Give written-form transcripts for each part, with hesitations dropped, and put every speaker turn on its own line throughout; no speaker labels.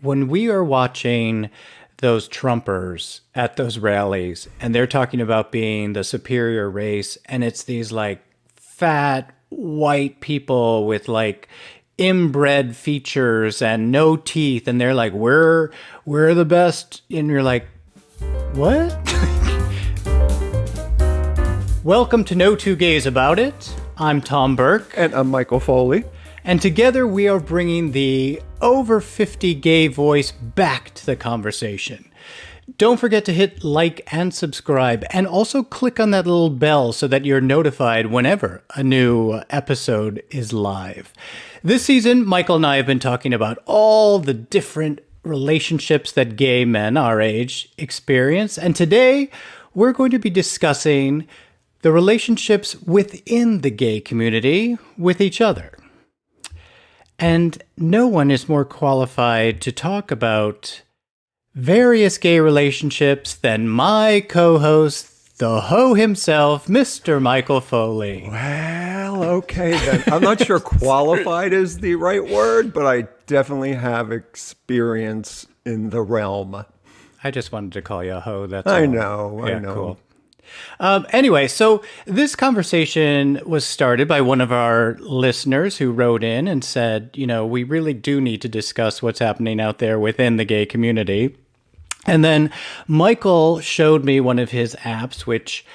when we are watching those Trumpers at those rallies and they're talking about being the superior race, and it's these like fat white people with like inbred features and no teeth, and they're like, we're the best, and you're like, what? Welcome to No Two Gays About It. I'm Tom Burke.
And I'm Michael Foley.
And together we are bringing the over 50 gay voice back to the conversation. Don't forget to hit like and subscribe, and also click on that little bell so that you're notified whenever a new episode is live. This season, Michael and I have been talking about all the different relationships that gay men our age experience. And today we're going to be discussing the relationships within the gay community with each other. And no one is more qualified to talk about various gay relationships than my co-host, the ho himself, Mr. Michael Foley.
Well, okay then. I'm not sure qualified is the right word, but I definitely have experience in the realm.
I just wanted to call you a ho. That's
I
all.
know.
Yeah, cool. Anyway, so this conversation was started by one of our listeners who wrote in and said, you know, we really do need to discuss what's happening out there within the gay community. And then Michael showed me one of his apps, which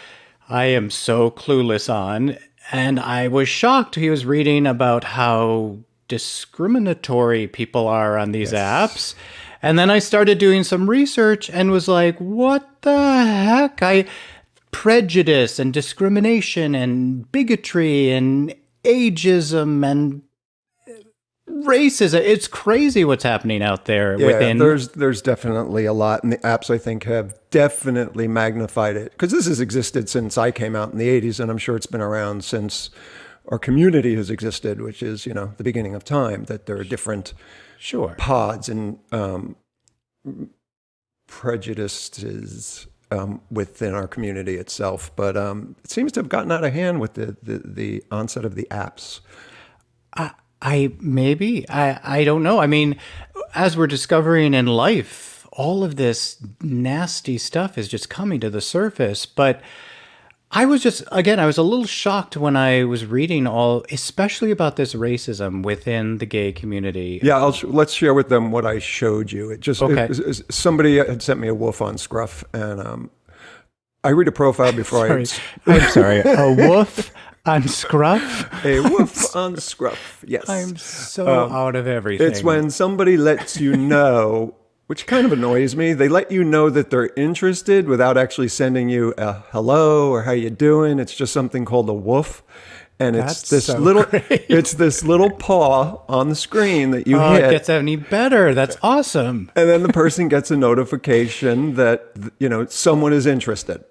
I am so clueless on. And I was shocked. He was reading about how discriminatory people are on these apps. And then I started doing some research and was like, what the heck? Prejudice and discrimination and bigotry and ageism and racism. It's crazy what's happening out there within.
There's definitely a lot, and the apps, I think, have definitely magnified it, because this has existed since I came out in the 80s, and I'm sure it's been around since our community has existed, which is, you know, the beginning of time, that there are different pods and prejudices within our community itself. But it seems to have gotten out of hand with the onset of the apps.
I don't know. I mean, as we're discovering in life, all of this nasty stuff is just coming to the surface. But I was a little shocked when I was reading especially about this racism within the gay community.
Yeah, let's share with them what I showed you. Somebody had sent me a wolf on Scruff, and I read a profile before
I'm sorry, a wolf on Scruff?
A wolf on Scruff, yes.
I'm so out of everything.
It's when somebody lets you know, which kind of annoys me. They let you know that they're interested without actually sending you a hello or how you doing. It's just something called a woof. And it's this little paw on the screen that you hit.
It gets any better. That's awesome.
And then the person gets a notification that, you know, someone is interested.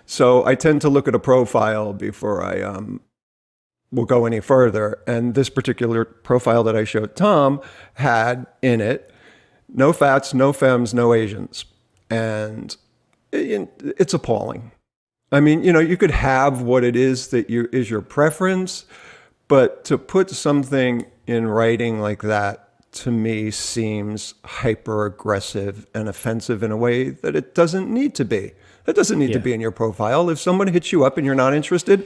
So I tend to look at a profile before I will go any further. And this particular profile that I showed Tom had in it no fats, no femmes, no Asians. And it's appalling. I mean, you know, you could have what it is that is your preference, but to put something in writing like that, to me, seems hyper aggressive and offensive in a way that it doesn't need to be. It doesn't need to be in your profile. If someone hits you up and you're not interested,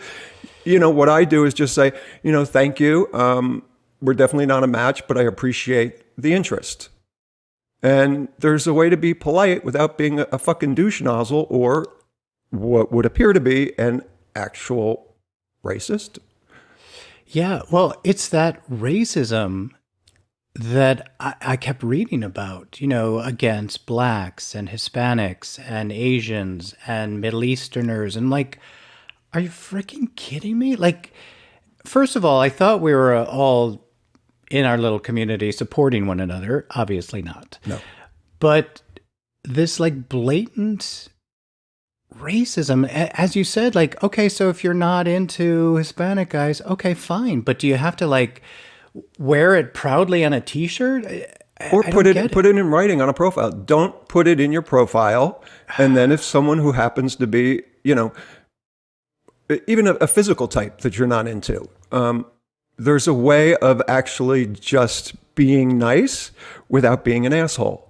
you know, what I do is just say, you know, thank you. We're definitely not a match, but I appreciate the interest. And there's a way to be polite without being a fucking douche nozzle or what would appear to be an actual racist.
Yeah, well, it's that racism that I kept reading about, you know, against blacks and Hispanics and Asians and Middle Easterners. And like, are you freaking kidding me? Like, first of all, I thought we were all in our little community supporting one another. Obviously not.
No.
But this like blatant racism, as you said, like, okay, so if you're not into Hispanic guys, okay, fine. But do you have to like wear it proudly on a t-shirt?
Or put it in writing on a profile. Don't put it in your profile. And then if someone who happens to be, you know, even a physical type that you're not into, there's a way of actually just being nice without being an asshole.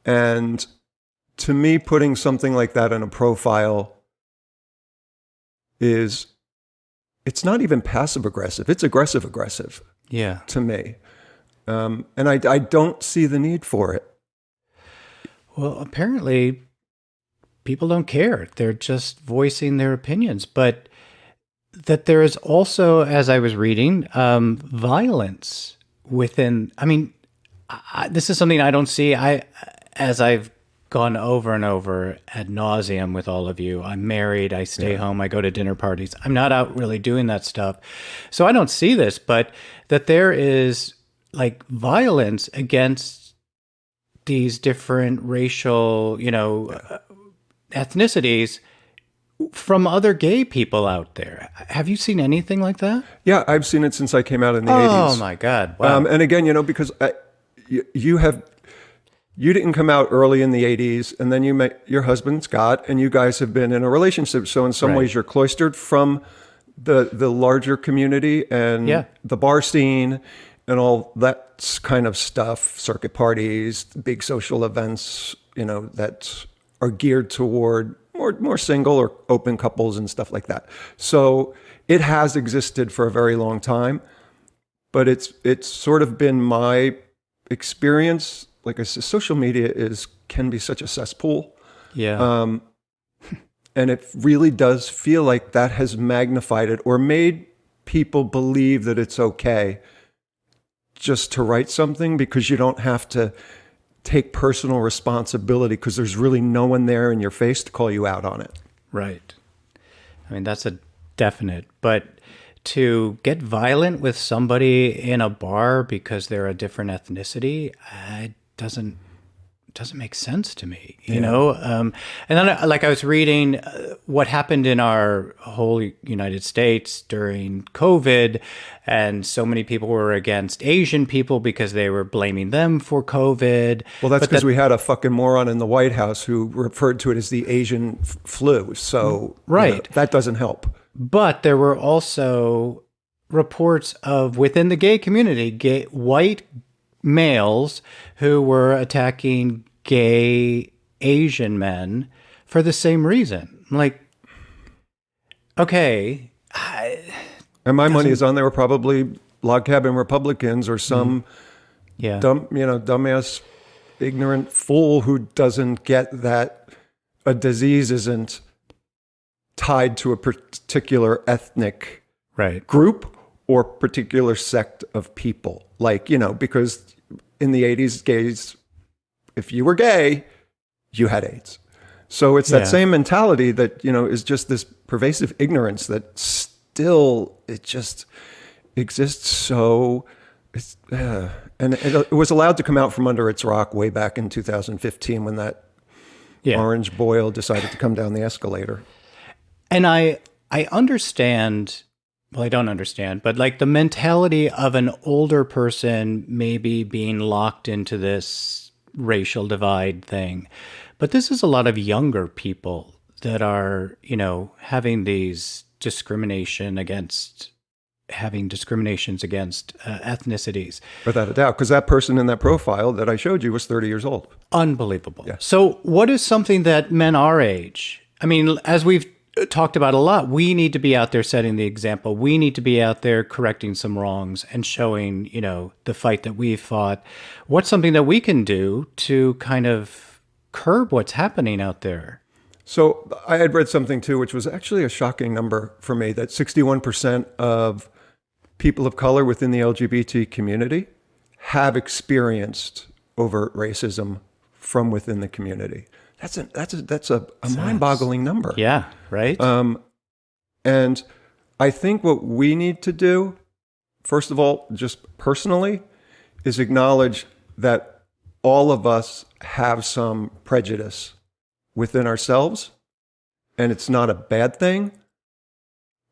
And to me, putting something like that in a profile it's not even passive aggressive. It's aggressive aggressive.
Yeah.
To me. And I don't see the need for it.
Well, apparently people don't care. They're just voicing their opinions. But that there is also, as I was reading, violence within. I mean, this is something I don't see. As I've gone over and over ad nauseum with all of you. I'm married. I stay home. I go to dinner parties. I'm not out really doing that stuff. So I don't see this, but that there is like violence against these different racial, ethnicities from other gay people out there. Have you seen anything like that?
Yeah, I've seen it since I came out in the 80s.
Oh my God. Wow.
And again, because you didn't come out early in the 80s, and then you met your husband, Scott, and you guys have been in a relationship. So in some ways, you're cloistered from the larger community and the bar scene and all that kind of stuff, circuit parties, big social events, that are geared toward more single or open couples and stuff like that. So it has existed for a very long time, but it's sort of been my experience. Like I said, social media can be such a cesspool.
Yeah.
And it really does feel like that has magnified it or made people believe that it's okay just to write something because you don't have to take personal responsibility because there's really no one there in your face to call you out on it.
Right. I mean, that's a definite. But to get violent with somebody in a bar because they're a different ethnicity, it doesn't make sense to me, you know? And then I was reading what happened in our whole United States during COVID, and so many people were against Asian people because they were blaming them for COVID.
Well, that's because we had a fucking moron in the White House who referred to it as the Asian flu. So that doesn't help.
But there were also reports of within the gay community, white males who were attacking gay Asian men for the same reason. Like, okay.
And my money is on there were probably log cabin Republicans or some dumbass, ignorant fool who doesn't get that a disease isn't tied to a particular ethnic group or particular sect of people. Like, because in the 80s, gays, if you were gay, you had AIDS. So it's that same mentality that, is just this pervasive ignorance that still, it just exists. So and it was allowed to come out from under its rock way back in 2015 when that orange boil decided to come down the escalator. And
I understand, well, I don't understand, but like the mentality of an older person maybe being locked into this racial divide thing. But this is a lot of younger people that are, having these discriminations against ethnicities.
Without a doubt, because that person in that profile that I showed you was 30 years old.
Unbelievable.
Yeah.
So what is something that men our age, I mean, as we've talked about a lot, we need to be out there setting the example. We need to be out there correcting some wrongs and showing, the fight that we've fought. What's something that we can do to kind of curb what's happening out there?
So I had read something too, which was actually a shocking number for me, that 61% of people of color within the LGBT community have experienced overt racism from within the community. That's a mind-boggling number.
Yeah, right.
And I think what we need to do, first of all, just personally, is acknowledge that all of us have some prejudice within ourselves, and it's not a bad thing,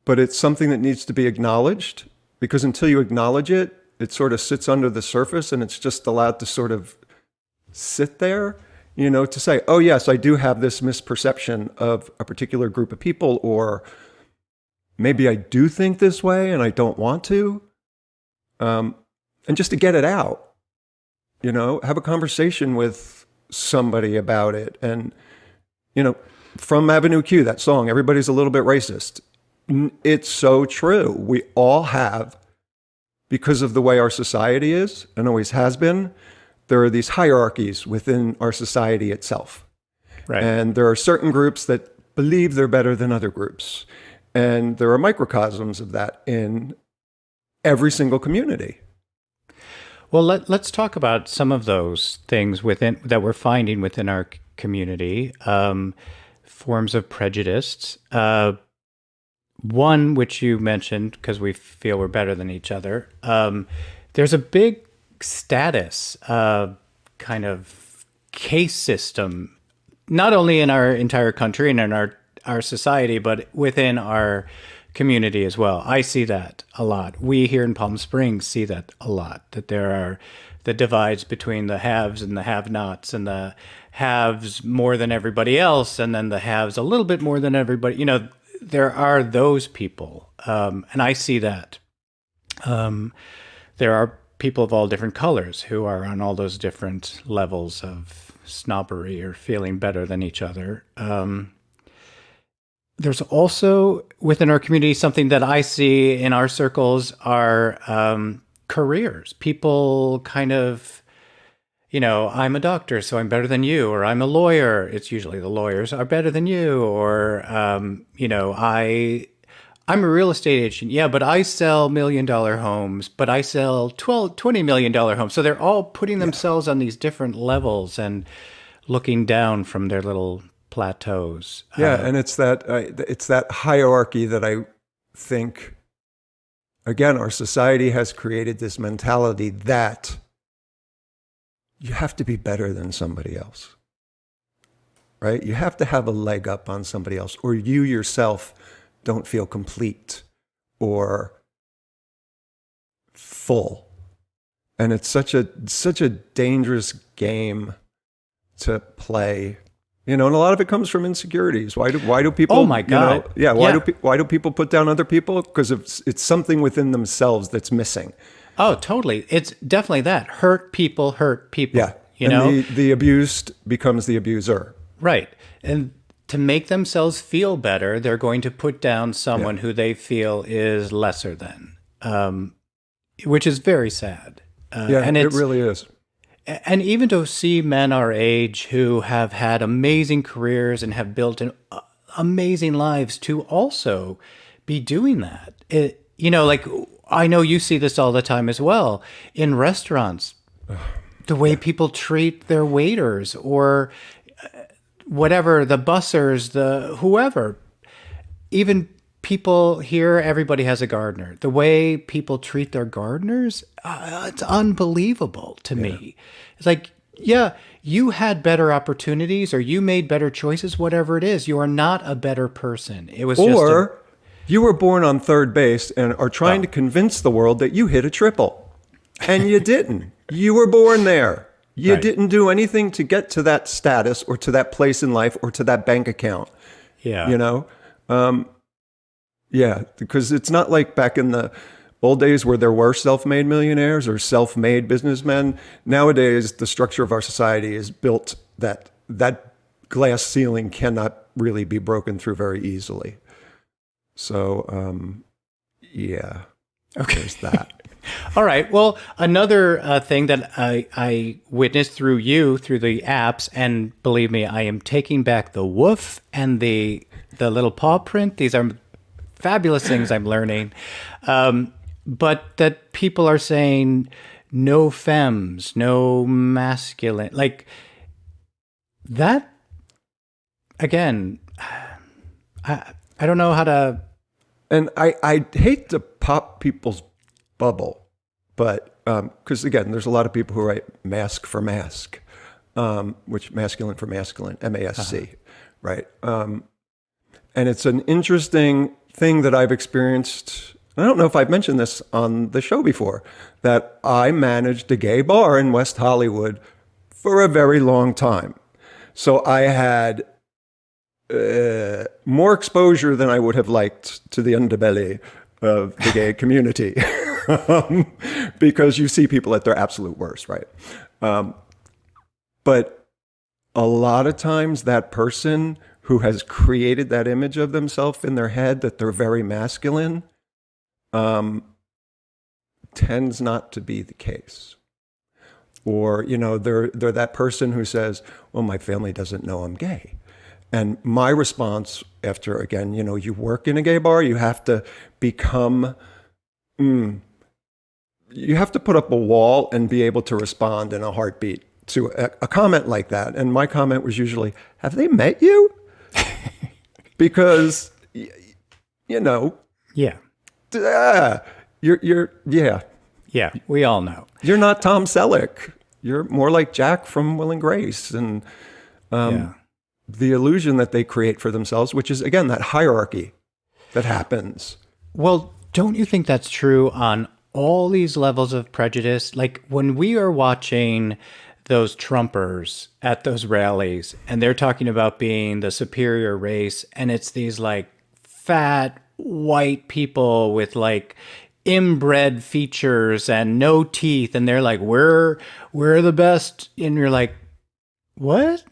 but it's something that needs to be acknowledged, because until you acknowledge it, it sort of sits under the surface and it's just allowed to sort of sit there. To say, oh, yes, I do have this misperception of a particular group of people, or maybe I do think this way and I don't want to. And just to get it out, have a conversation with somebody about it. And, from Avenue Q, that song, everybody's a little bit racist. It's so true. We all have, because of the way our society is and always has been, there are these hierarchies within our society itself.
Right.
And there are certain groups that believe they're better than other groups. And there are microcosms of that in every single community.
Well, let's talk about some of those things that we're finding within our community, forms of prejudice. One, which you mentioned, because we feel we're better than each other. There's a big status kind of case system, not only in our entire country and in our society, but within our community as well. I see that a lot. We here in Palm Springs see that a lot, that there are the divides between the haves and the have-nots, and the haves more than everybody else, and then the haves a little bit more than everybody. There are those people, and I see that. There are people of all different colors who are on all those different levels of snobbery or feeling better than each other. There's also within our community something that I see in our circles are careers. People kind of, I'm a doctor, so I'm better than you, or I'm a lawyer. It's usually the lawyers are better than you, or, I'm a real estate agent. Yeah, but I sell $1 million homes, but I sell $20 million homes. So they're all putting themselves on these different levels and looking down from their little plateaus.
And it's that hierarchy that I think, again, our society has created this mentality that you have to be better than somebody else, right? You have to have a leg up on somebody else, or you yourself don't feel complete or full. And it's such a dangerous game to play. And a lot of it comes from insecurities. Why do people?
Oh my God!
Why do people put down other people? Because it's something within themselves that's missing.
Oh, totally. It's definitely that. Hurt people.
Yeah. The abused becomes the abuser.
Right. And to make themselves feel better, they're going to put down someone who they feel is lesser than, which is very sad.
And it really is.
And even to see men our age who have had amazing careers and have built amazing lives to also be doing that. I know you see this all the time as well in restaurants, the way people treat their waiters or whatever, the bussers, the whoever, even people here, everybody has a gardener. The way people treat their gardeners, it's unbelievable to me. It's like, you had better opportunities or you made better choices, whatever it is. You are not a better person. It was
you were born on third base and are trying to convince the world that you hit a triple. And you didn't. You were born there. You didn't do anything to get to that status or to that place in life or to that bank account.
Yeah.
Because it's not like back in the old days where there were self-made millionaires or self-made businessmen. Nowadays, the structure of our society is built that glass ceiling cannot really be broken through very easily. So,
Okay.
There's that.
All right. Well, another thing that I witnessed through the apps, and believe me, I am taking back the woof and the little paw print. These are fabulous things I'm learning. But that people are saying no femmes, no masculine, like that. Again, I don't know how to.
And I hate to pop people's bubble, but because again, there's a lot of people who write mask for mask, which masculine for masculine, MASC, right? And it's an interesting thing that I've experienced. I don't know if I've mentioned this on the show before, that I managed a gay bar in West Hollywood for a very long time. So I had more exposure than I would have liked to the underbelly of the gay community because you see people at their absolute worst, right? But a lot of times that person who has created that image of themselves in their head that they're very masculine tends not to be the case. Or, they're that person who says, well, my family doesn't know I'm gay. And my response after, again, you work in a gay bar, you have to become, you have to put up a wall and be able to respond in a heartbeat to a comment like that. And my comment was usually, have they met you? Because,
Yeah.
Yeah,
we all know.
You're not Tom Selleck. You're more like Jack from Will and Grace. And the illusion that they create for themselves, which is, again, that hierarchy that happens.
Well, don't you think that's true on all these levels of prejudice? Like when we are watching those Trumpers at those rallies and they're talking about being the superior race, and it's these like fat white people with like inbred features and no teeth, and they're like, we're the best, and you're like, what?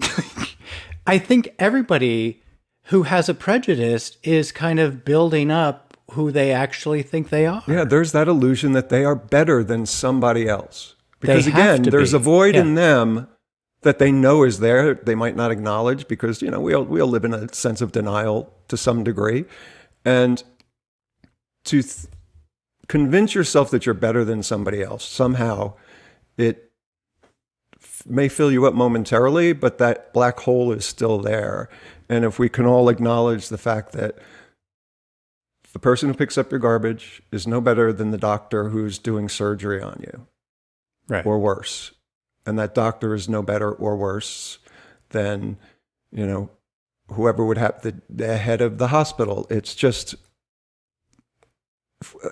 I think everybody who has a prejudice is kind of building up who they actually think they are.
Yeah, there's that illusion that they are better than somebody else. Because
They have
again,
to
there's
be.
a void
Yeah.
in them that they know is there. They might not acknowledge because, we all live in a sense of denial to some degree. And to convince yourself that you're better than somebody else, somehow it may fill you up momentarily, but that black hole is still there. And if we can all acknowledge the fact that the person who picks up your garbage is no better than the doctor who's doing surgery on you,
Right.
or worse. And that doctor is no better or worse than, whoever would have the head of the hospital. It's just,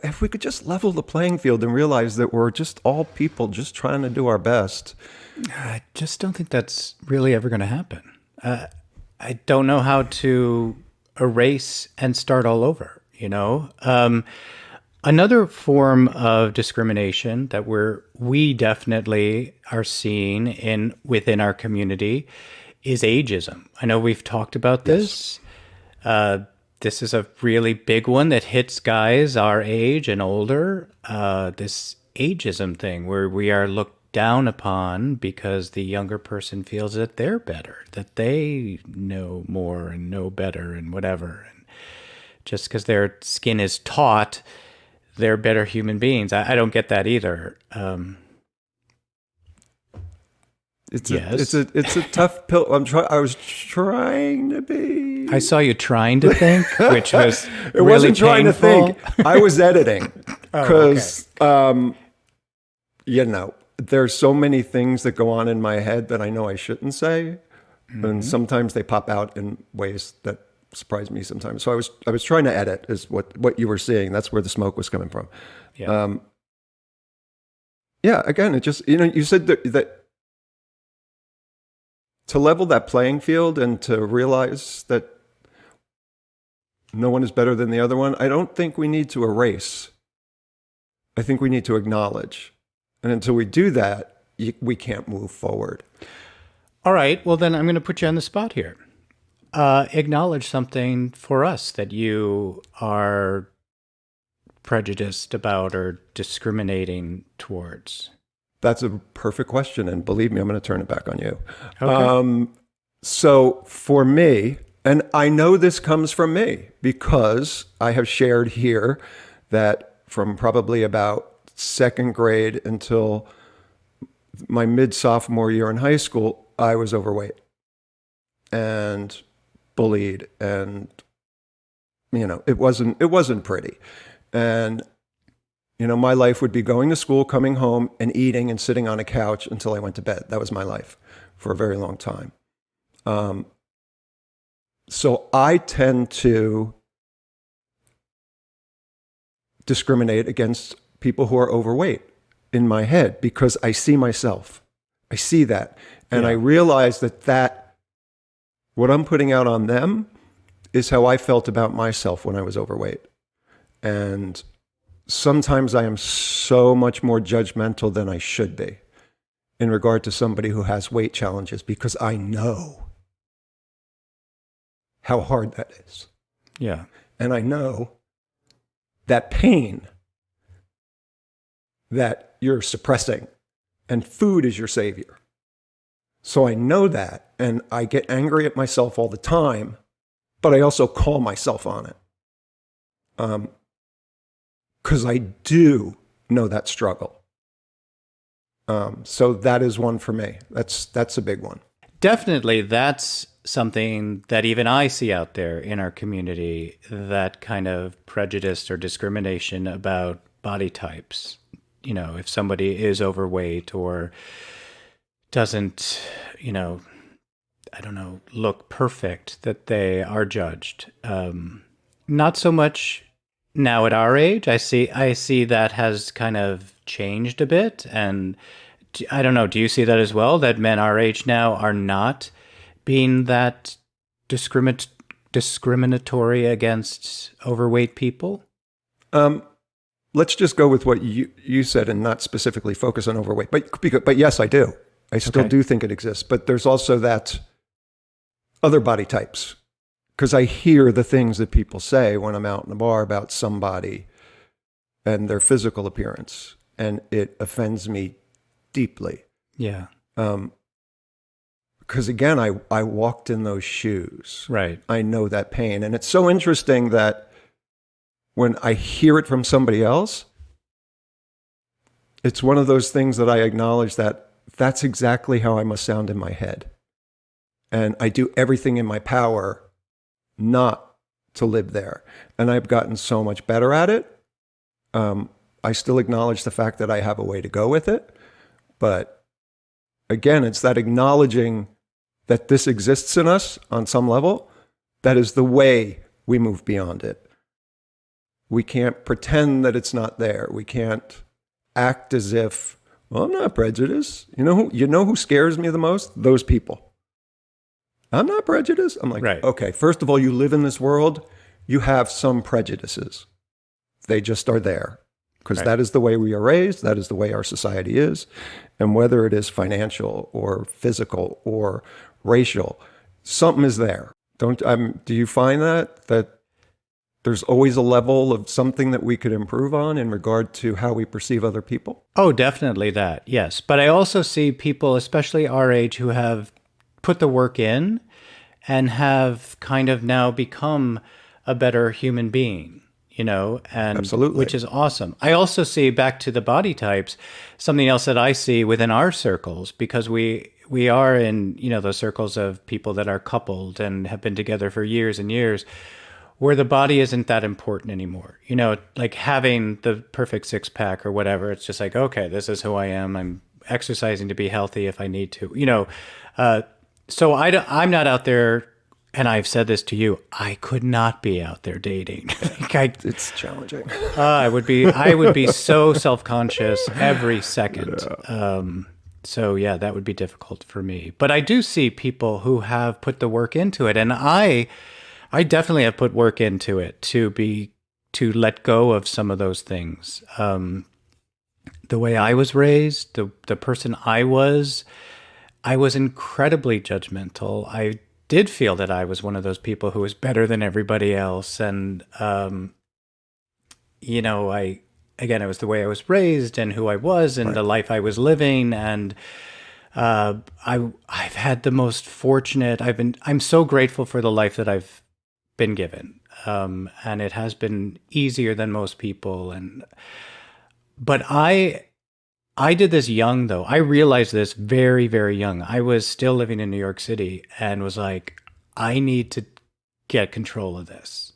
if we could just level the playing field and realize that we're just all people just trying to do our best.
I just don't think that's really ever going to happen. I don't know how to erase and start all over, Another form of discrimination that we definitely are seeing within our community is ageism. I know we've talked about this. This is a really big one that hits guys our age and older. This ageism thing where we are looked down upon because the younger person feels that they're better, that they know more and know better and whatever. And just because their skin is taut, they're better human beings. I don't get that either.
It's
Yes.
it's a tough pill. I was trying to be.
I saw you trying to think, which was
It
really
wasn't trying
painful.
to think. I was editing because there's so many things that go on in my head that I know I shouldn't say, and sometimes they pop out in ways that surprise me sometimes. So I was trying to edit is what you were seeing. That's where the smoke was coming from.
Yeah.
Again, it just, you said that to level that playing field and to realize that no one is better than the other one, I don't think we need to erase. I think we need to acknowledge. And until we do that, we can't move forward.
All right. Well, then I'm going to put you on the spot here. Acknowledge something for us that you are prejudiced about or discriminating towards.
That's a perfect question. And believe me, I'm going to turn it back on you.
Okay.
So for me, and I know this comes from me because I have shared here that from probably about second grade until my mid-sophomore year in high school, I was overweight and bullied, and it wasn't pretty. And my life would be going to school, coming home, and eating and sitting on a couch until I went to bed. That was my life for a very long time. So I tend to discriminate against people who are overweight in my head because I see myself. I see that. And I realize that what I'm putting out on them is how I felt about myself when I was overweight. And sometimes I am so much more judgmental than I should be. in regard to somebody who has weight challenges, because I know how hard that is.
Yeah.
And I know that pain that you're suppressing, and food is your savior. So I know that, and I get angry at myself all the time, but I also call myself on it. Because I do know that struggle. So that is one for me. That's a big one.
Definitely, that's something that even I see out there in our community, that kind of prejudice or discrimination about body types. You know, if somebody is overweight or doesn't, you know, I don't know, look perfect, that they are judged. Not so much now at our age. I see that has kind of changed a bit. And I don't know, do you see that as well? That men our age now are not being that discriminatory against overweight people?
Let's just go with what you said and not specifically focus on overweight. But yes, I do. I still do think it exists. But there's also that other body types. Because I hear the things that people say when I'm out in the bar about somebody and their physical appearance. And it offends me deeply.
Yeah.
Because again, I walked in those shoes.
Right.
I know that pain. And it's so interesting that when I hear it from somebody else, it's one of those things that I acknowledge that that's exactly how I must sound in my head. And I do everything in my power not to live there. And I've gotten so much better at it. I still acknowledge the fact that I have a way to go with it. But again, it's that acknowledging that this exists in us on some level. That is the way we move beyond it. We can't pretend that it's not there. We can't act as if, well, I'm not prejudiced. You know who scares me the most? Those people. I'm not prejudiced. I'm like, right. Okay, first of all, you live in this world. You have some prejudices. They just are there. Because that is the way we are raised. That is the way our society is. And whether it is financial or physical or racial, something is there. Do you find that there's always a level of something that we could improve on in regard to how we perceive other people?
Oh, definitely that, yes. But I also see people, especially our age, who have put the work in and have kind of now become a better human being, you know, and
absolutely,
which is awesome. I also see, back to the body types, something else that I see within our circles, because we are in, you know, those circles of people that are coupled and have been together for years and years, where the body isn't that important anymore. You know, like having the perfect six-pack or whatever, it's just like, okay, this is who I am. I'm exercising to be healthy if I need to, you know. So I'm not out there, and I've said this to you, I could not be out there dating.
It's challenging.
I would be so self-conscious every second. Yeah. So yeah, that would be difficult for me. But I do see people who have put the work into it, and I definitely have put work into it to let go of some of those things. The way I was raised, the person I was incredibly judgmental. I did feel that I was one of those people who was better than everybody else. And, you know, it was the way I was raised and who I was and the life I was living. And I've had the most fortunate, I'm so grateful for the life that I've been given. And it has been easier than most people. But I did this young, though. I realized this very, very young. I was still living in New York City and was like, I need to get control of this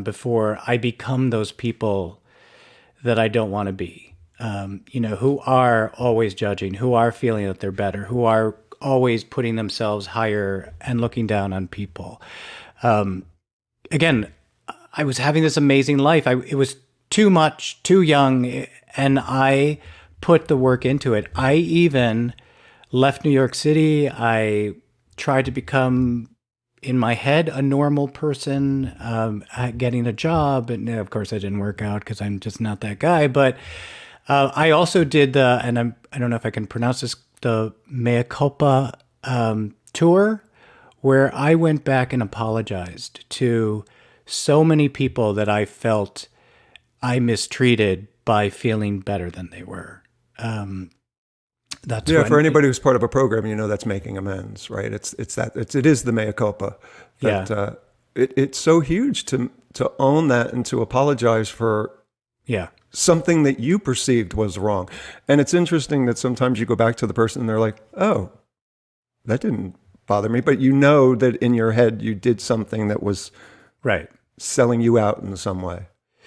before I become those people that I don't want to be, you know, who are always judging, who are feeling that they're better, who are always putting themselves higher and looking down on people. Again, I was having this amazing life. It was too much, too young, and I put the work into it. I even left New York City. I tried to become, in my head, a normal person, getting a job. And of course, it didn't work out because I'm just not that guy. But I also did I don't know if I can pronounce this the Mea Culpa tour, where I went back and apologized to so many people that I felt I mistreated by feeling better than they were. That's
for anybody who's part of a program, that's making amends, right? It is the mea culpa. It's so huge to own that and to apologize for something that you perceived was wrong. And it's interesting that sometimes you go back to the person and they're like, oh, that didn't bother me. But that in your head you did something that was selling you out in some way.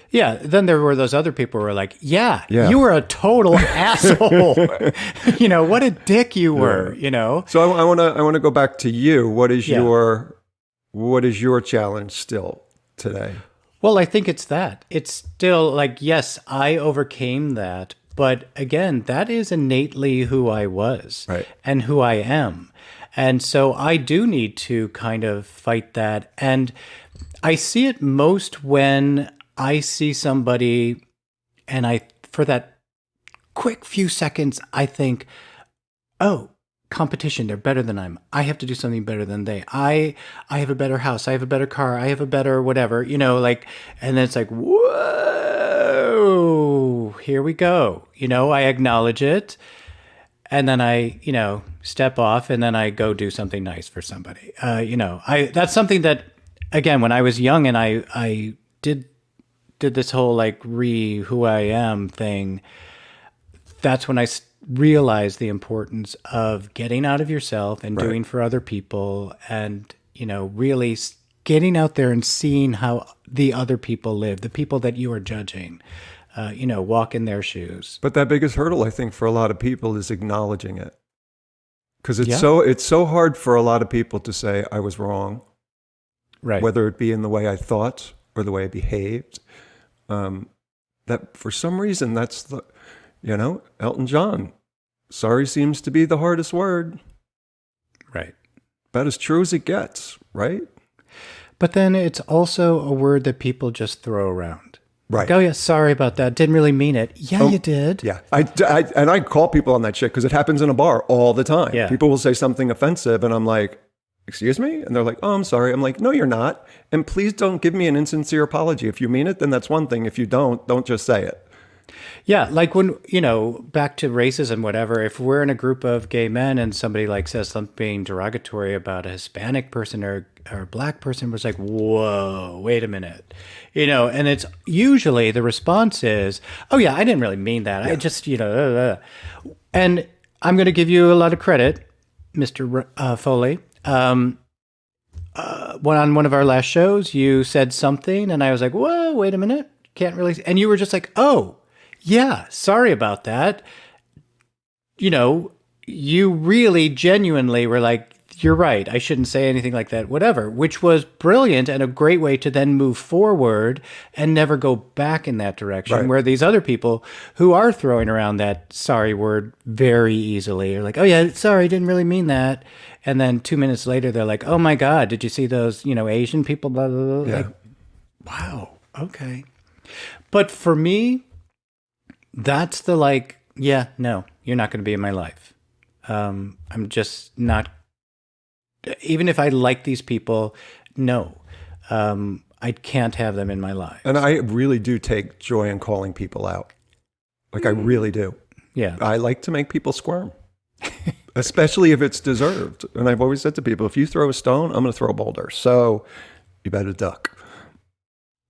Yeah, then there were those other people who were like, yeah. You were a total asshole. What a dick you were,
So I want to go back to you. What is your challenge still today?
Well, I think it's that. It's still like, yes, I overcame that, but again, that is innately who I was and who I am. And so I do need to kind of fight that. And I see it most when I see somebody and for that quick few seconds, I think, oh, competition, they're better than I have to do something better than they. I have a better house, I have a better car, I have a better whatever, and then it's like, whoa, here we go. I acknowledge it. And then I, step off and then I go do something nice for somebody. That's something that, again, when I was young and I did this whole who I am thing, that's when I realized the importance of getting out of yourself and doing for other people and, really getting out there and seeing how the other people live, the people that you are judging, walk in their shoes.
But that biggest hurdle, I think, for a lot of people is acknowledging it. Because it's so hard for a lot of people to say, I was wrong. Right. Whether it be in the way I thought or the way I behaved. That for some reason, that's the, Elton John. Sorry seems to be the hardest word.
Right.
About as true as it gets, right?
But then it's also a word that people just throw around.
Right.
Like, oh, yeah, sorry about that. Didn't really mean it. Yeah, you did.
Yeah. I call people on that shit because it happens in a bar all the time.
Yeah.
People will say something offensive and I'm like, excuse me? And they're like, oh, I'm sorry. I'm like, no, you're not. And please don't give me an insincere apology. If you mean it, then that's one thing. If you don't just say it.
Yeah, like when, back to racism, whatever, if we're in a group of gay men and somebody says something derogatory about a Hispanic person or a black person, was like, whoa, wait a minute. And it's usually the response is, oh yeah, I didn't really mean that. Yeah. I just, and I'm going to give you a lot of credit, Mr. Foley. On one of our last shows, you said something and I was like, whoa, wait a minute. Can't really, and you were just like, oh, yeah, sorry about that. You really genuinely were like, you're right. I shouldn't say anything like that, whatever, which was brilliant and a great way to then move forward and never go back in that direction. Right. Where these other people who are throwing around that sorry word very easily are like, oh yeah, sorry, didn't really mean that. And then 2 minutes later, they're like, oh my God, did you see those, Asian people? Blah, blah, blah. Yeah. Like, wow. Okay. But for me, that's the yeah, no, you're not going to be in my life. I'm just not, even if I like these people, no, I can't have them in my life.
And I really do take joy in calling people out. I really do.
Yeah.
I like to make people squirm, especially if it's deserved. And I've always said to people, if you throw a stone, I'm going to throw a boulder. So you better duck.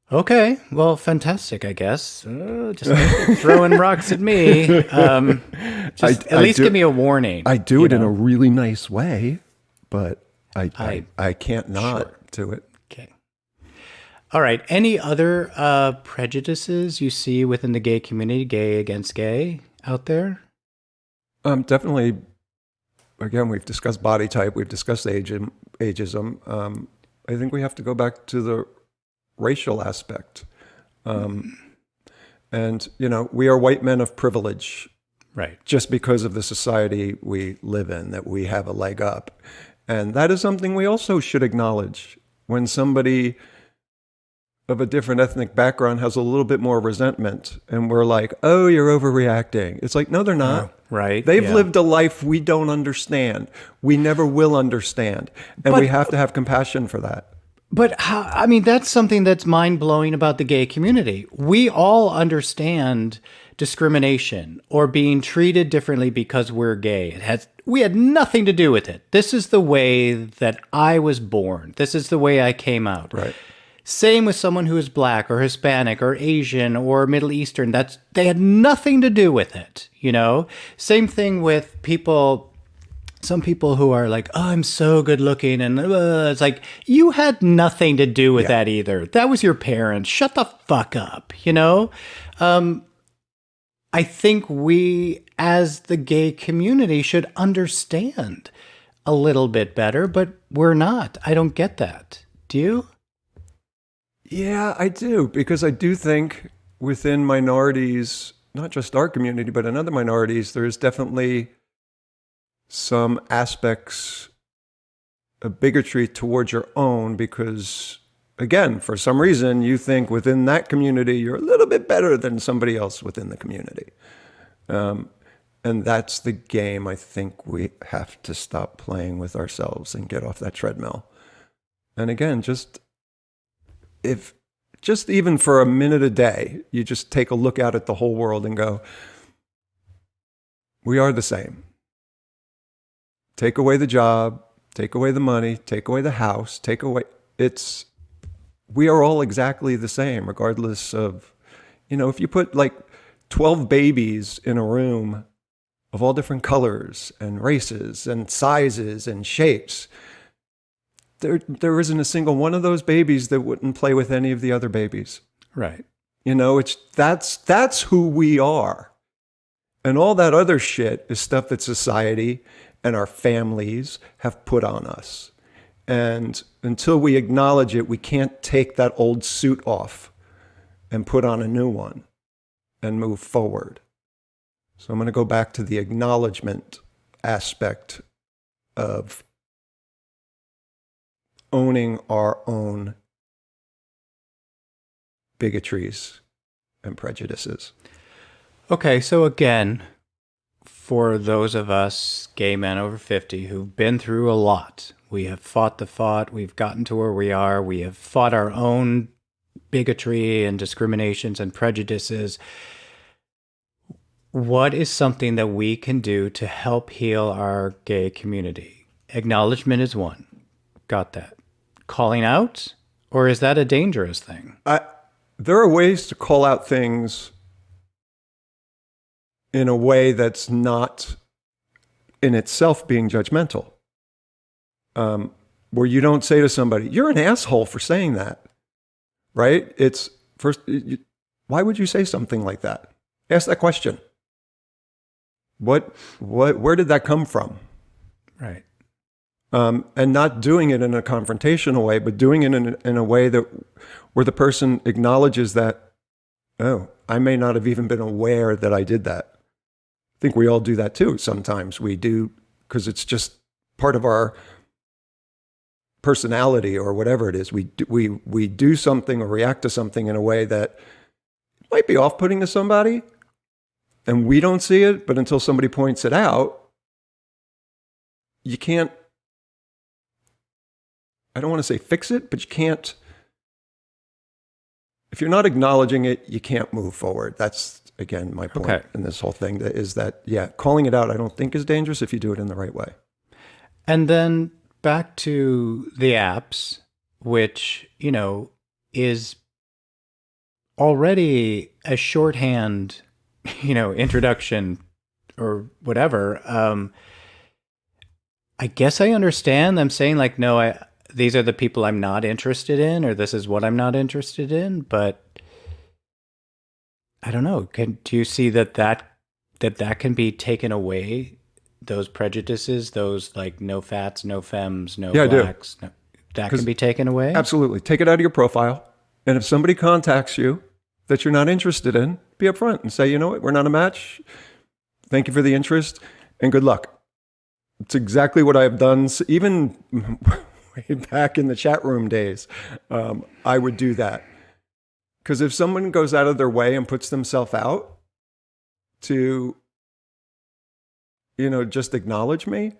Okay, well, fantastic, I guess. Just throwing rocks at me. At least give me a warning.
I do it in a really nice way, but I can't not do it.
Okay. All right. Any other prejudices you see within the gay community, gay against gay, out there?
Definitely. Again, we've discussed body type. We've discussed ageism. I think we have to go back to the racial aspect. And, we are white men of privilege.
Right.
Just because of the society we live in, that we have a leg up. And that is something we also should acknowledge. When somebody of a different ethnic background has a little bit more resentment and we're like, oh, you're overreacting. It's like, no, they're not.
right?
They've
Yeah.
lived a life we don't understand. We never will understand. And we have to have compassion for that.
But how, I mean, that's something that's mind blowing about the gay community. We all understand discrimination or being treated differently because we're gay. We had nothing to do with it. This is the way that I was born. This is the way I came out.
Right.
Same with someone who is black or Hispanic or Asian or Middle Eastern. They had nothing to do with it, you know? Same thing with some people who are like, oh, I'm so good looking. And it's like, you had nothing to do with that either. That was your parents. Shut the fuck up, you know? I think we, as the gay community, should understand a little bit better, but we're not. I don't get that. Do you?
Yeah, I do. Because I do think within minorities, not just our community, but in other minorities, there's definitely some aspects of bigotry towards your own because, again, for some reason, you think within that community, you're a little bit better than somebody else within the community. And that's the game I think we have to stop playing with ourselves and get off that treadmill. And again, just even for a minute a day, you just take a look out at the whole world and go, we are the same. Take away the job, take away the money, take away the house, we are all exactly the same, regardless of, if you put like 12 babies in a room of all different colors and races and sizes and shapes, there isn't a single one of those babies that wouldn't play with any of the other babies.
Right.
That's who we are. And all that other shit is stuff that society and our families have put on us. And until we acknowledge it, we can't take that old suit off and put on a new one and move forward. So I'm going to go back to the acknowledgement aspect of owning our own bigotries and prejudices.
Okay, so again, for those of us gay men over 50 who've been through a lot, we have fought the fought, we've gotten to where we are, we have fought our own bigotry and discriminations and prejudices. What is something that we can do to help heal our gay community? Acknowledgement is one. Got that. Calling out? Or is that a dangerous thing?
There are ways to call out things in a way that's not in itself being judgmental. Where you don't say to somebody, you're an asshole for saying that, right? It's first, why would you say something like that? Ask that question. Where did that come from?
Right.
And not doing it in a confrontational way, but doing it in a way where the person acknowledges that, oh, I may not have even been aware that I did that. I think we all do that too. Sometimes we do, because it's just part of our personality or whatever it is. We do something or react to something in a way that might be off-putting to somebody, and we don't see it, but until somebody points it out, you can't, I don't want to say fix it, but you can't, if you're not acknowledging it, you can't move forward. That's, again, my point in this whole thing, is that, calling it out I don't think is dangerous if you do it in the right way.
And then back to the apps, which, is already a shorthand, introduction or whatever. I guess I understand them saying like, no, these are the people I'm not interested in, or this is what I'm not interested in, but I don't know. Do you see that can be taken away? Those prejudices, those like no fats, no femmes, no blacks, that can be taken away?
Absolutely. Take it out of your profile. And if somebody contacts you that you're not interested in, be upfront and say, you know what, we're not a match. Thank you for the interest and good luck. It's exactly what I've done. Even way back in the chat room days, I would do that. Because if someone goes out of their way and puts themselves out to just acknowledge me,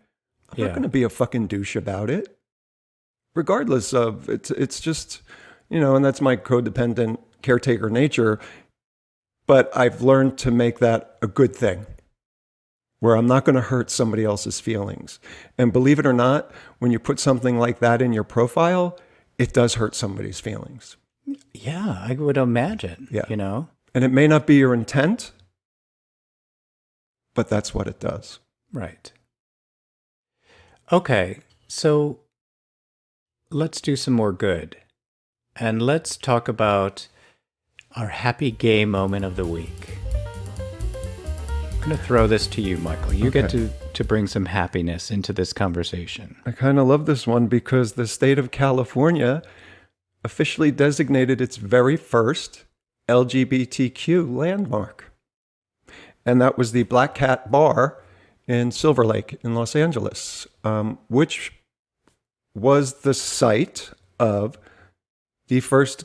I'm not
Yeah.
going to be a fucking douche about it. Regardless of, it's just, and that's my codependent caretaker nature. But I've learned to make that a good thing, where I'm not going to hurt somebody else's feelings. And believe it or not, when you put something like that in your profile, it does hurt somebody's feelings.
Yeah, I would imagine,
Yeah.
And
it may not be your intent, but that's what it does.
Right. Okay, so let's do some more good. And let's talk about our happy gay moment of the week. I'm going to throw this to you, Michael. You get to bring some happiness into this conversation.
I kind of love this one because the state of California officially designated its very first LGBTQ landmark. And that was the Black Cat Bar in Silver Lake in Los Angeles, which was the site of the first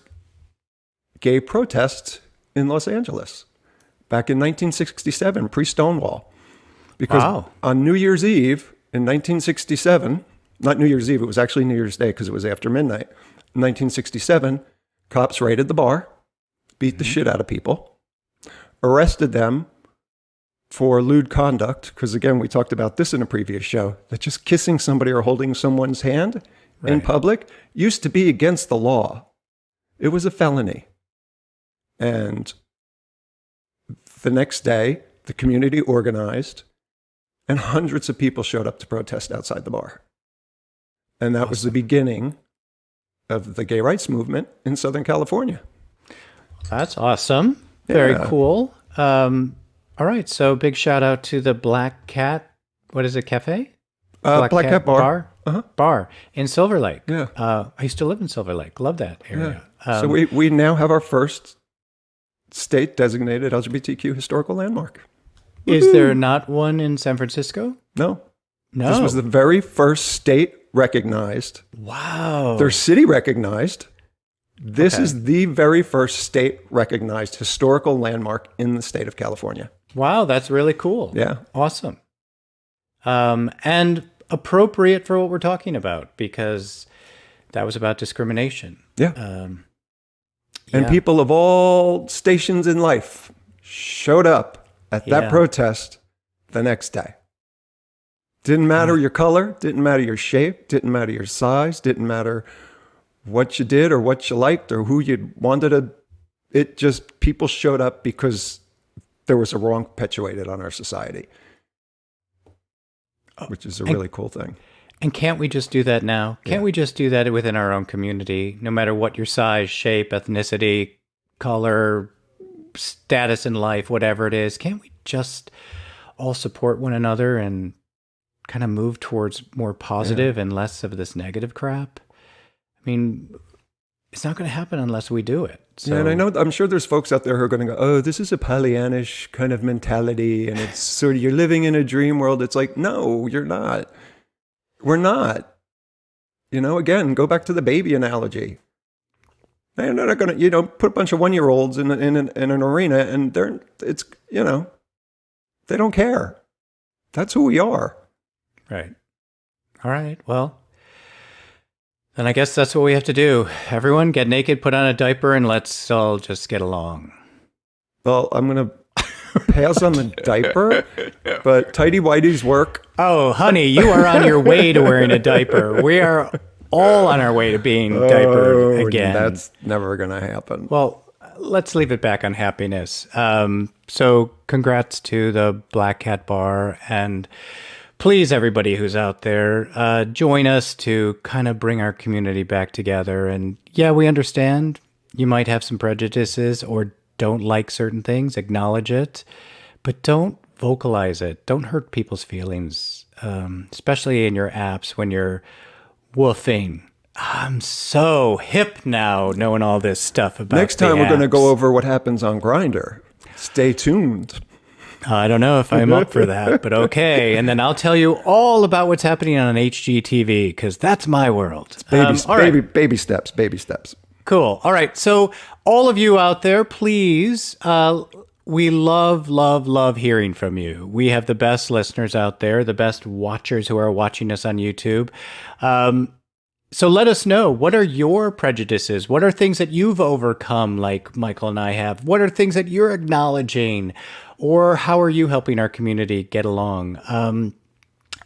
gay protest in Los Angeles back in 1967, pre-Stonewall. Because on New Year's Eve in 1967, not New Year's Eve, it was actually New Year's Day because it was after midnight. In 1967, cops raided the bar, beat the shit out of people, arrested them for lewd conduct, because again, we talked about this in a previous show, that just kissing somebody or holding someone's hand in public used to be against the law. It was a felony. And the next day, the community organized, and hundreds of people showed up to protest outside the bar. And that was the beginning of the gay rights movement in Southern California.
That's awesome. Very cool. All right, so big shout out to the Black Cat, what is it, cafe?
Black Cat Bar.
Bar in Silver Lake.
Yeah.
I used to live in Silver Lake. Love that area.
Yeah. So we now have our first state-designated LGBTQ historical landmark.
Is there not one in San Francisco?
No.
No.
This was the very first state recognized.
Wow.
Their city recognized. This is the very first state recognized historical landmark in the state of California.
Wow, that's really cool.
Yeah.
Awesome. And appropriate for what we're talking about, because that was about discrimination.
Yeah. And people of all stations in life showed up at that protest the next day. Didn't matter your color, didn't matter your shape, didn't matter your size, didn't matter what you did or what you liked or who you wanted to. It just, people showed up because there was a wrong perpetuated on our society, which is a really cool thing.
And can't we just do that now? Can't we just do that within our own community, no matter what your size, shape, ethnicity, color, status in life, whatever it is? Can't we just all support one another and kind of move towards more positive and less of this negative crap? I mean, it's not going to happen unless we do it. So.
Yeah, and I'm sure there's folks out there who are going to go, oh, this is a Pollyannish kind of mentality, and it's sort of, you're living in a dream world. It's like, no, you're not. We're not. Again, go back to the baby analogy. They're not going to, put a bunch of 1-year-olds in an arena, and they don't care. That's who we are.
Right. All right. Well, then I guess that's what we have to do. Everyone get naked, put on a diaper, and let's all just get along.
Well, I'm going to pass on the diaper, but tighty whities work.
Oh, honey, you are on your way to wearing a diaper. We are all on our way to being diapered again.
That's never going to happen.
Well, let's leave it back on happiness. So congrats to the Black Cat Bar, and please, everybody who's out there, join us to kind of bring our community back together. And yeah, we understand you might have some prejudices or don't like certain things, acknowledge it, but don't vocalize it. Don't hurt people's feelings, especially in your apps when you're woofing. I'm so hip now knowing all this stuff about
Next time we're going to go over what happens on Grindr. Stay tuned.
I don't know if I'm up for that, but okay. And then I'll tell you all about what's happening on HGTV, because that's my world.
Baby steps.
Cool. All right. So all of you out there, please We love, love, love hearing from you. We have the best listeners out there, the best watchers who are watching us on YouTube. So let us know, what are your prejudices? What are things that you've overcome like Michael and I have? What are things that you're acknowledging? Or how are you helping our community get along?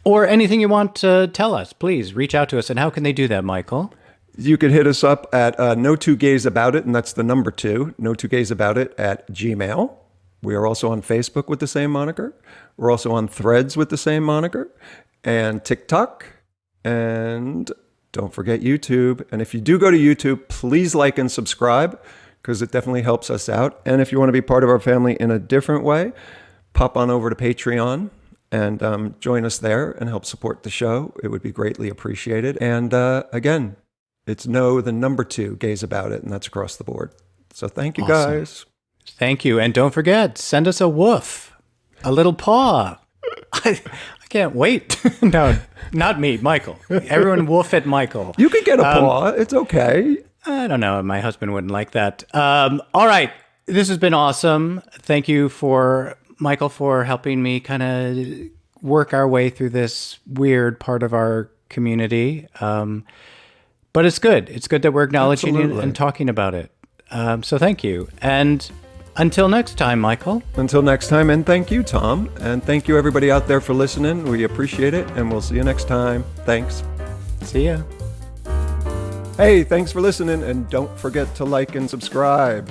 Or anything you want to tell us, please reach out to us. And how can they do that, Michael?
You can hit us up at No Two Gays About It, and that's the number 2, No Two Gays About It at Gmail. We are also on Facebook with the same moniker. We're also on Threads with the same moniker, and TikTok, and don't forget YouTube. And if you do go to YouTube, please like and subscribe, because it definitely helps us out. And if you want to be part of our family in a different way, pop on over to Patreon and join us there and help support the show. It would be greatly appreciated. And again, it's the number 2 Gays About It, and that's across the board. So thank you,
Awesome.
guys.
Thank you. And don't forget, send us a woof, a little paw. I can't wait. No, not me, Michael. Everyone woof at Michael.
You can get a paw. It's okay.
I don't know. My husband wouldn't like that. All right. This has been awesome. Thank you Michael, for helping me kind of work our way through this weird part of our community. But it's good. It's good that we're acknowledging it and talking about it. So thank you. And until next time, Michael.
Until next time, and thank you, Tom. And thank you, everybody out there, for listening. We appreciate it, and we'll see you next time. Thanks.
See ya.
Hey, thanks for listening, and don't forget to like and subscribe.